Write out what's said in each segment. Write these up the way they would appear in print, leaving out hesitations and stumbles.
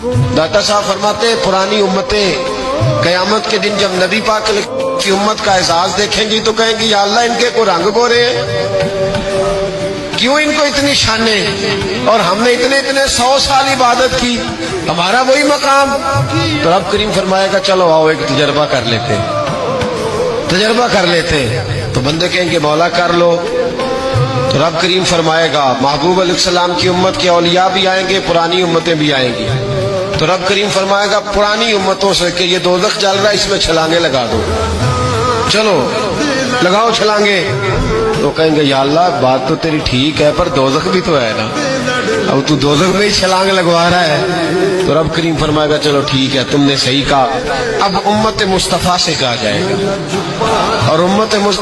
داتا صاحب فرماتے ہیں پرانی امتیں قیامت کے دن جب نبی پاک کی امت کا احساس دیکھیں گی تو کہیں گی یا اللہ ان کے کو رنگ گورے ہیں، کیوں ان کو اتنی شانیں، اور ہم نے اتنے 100 سال عبادت کی، ہمارا وہی مقام۔ تو رب کریم فرمائے گا چلو آؤ ایک تجربہ کر لیتے، تو بندے کہیں گے مولا کر لو۔ تو رب کریم فرمائے گا محبوب علیہ السلام کی امت کے اولیاء بھی آئیں گے، پرانی امتیں بھی آئیں گی۔ تو رب کریم فرمائے گا پرانی امتوں سے کہ یہ دوزخ جل رہا ہے، اس میں چھلانگیں لگا دو، چلو لگاؤ چھلانگیں۔ تو کہیں گے یا اللہ بات تو تیری ٹھیک ہے پر دوزخ بھی تو ہے نا، اب تو دوزخ میں ہی چھلانگ لگوا رہا ہے۔ تو رب کریم فرمائے گا چلو ٹھیک ہے تم نے صحیح کہا، اب امت مصطفیٰ سے کہا جائے گا، اور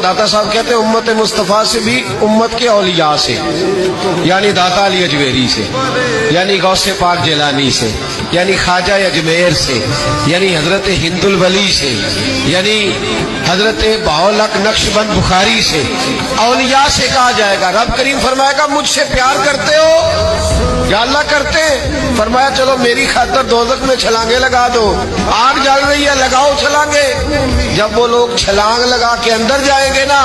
داتا صاحب کہتے ہیں امت مصطفیٰ سے بھی امت کے اولیاء سے، یعنی داتا علی اجمیری سے، یعنی غوث پاک جیلانی سے، یعنی خواجہ اجمیر سے، یعنی حضرت ہند الولی سے، یعنی حضرت بہاءالحق نقشبند بخاری سے، اولیاء سے کہا جائے گا۔ رب کریم فرمائے گا مجھ سے پیار کرتے ہو یا اللہ کرتے؟ فرمایا چلو میری خاطر دوزخ میں چھلانگیں لگا دو، آگ جل رہی ہے لگاؤ چھلانگیں۔ جب وہ لوگ چھلانگ لگا کے اندر جائیں گے نا،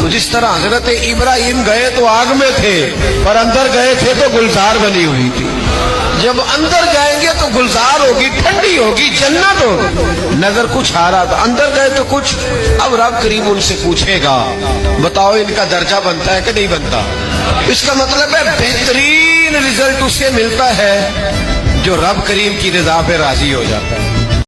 تو جس طرح حضرت ابراہیم گئے تو آگ میں تھے پر اندر گئے تھے تو گلزار بنی ہوئی تھی، جب اندر جائیں گے تو گلزار ہوگی، ٹھنڈی ہوگی، جنت ہوگی، نظر کچھ آ رہا تھا، اندر گئے تو کچھ۔ اب رب کریم ان سے پوچھے گا بتاؤ ان کا درجہ بنتا ہے کہ نہیں بنتا؟ اس کا مطلب ہے بہترین رزلٹ اسے ملتا ہے جو رب کریم کی رضا پہ راضی ہو جاتا ہے۔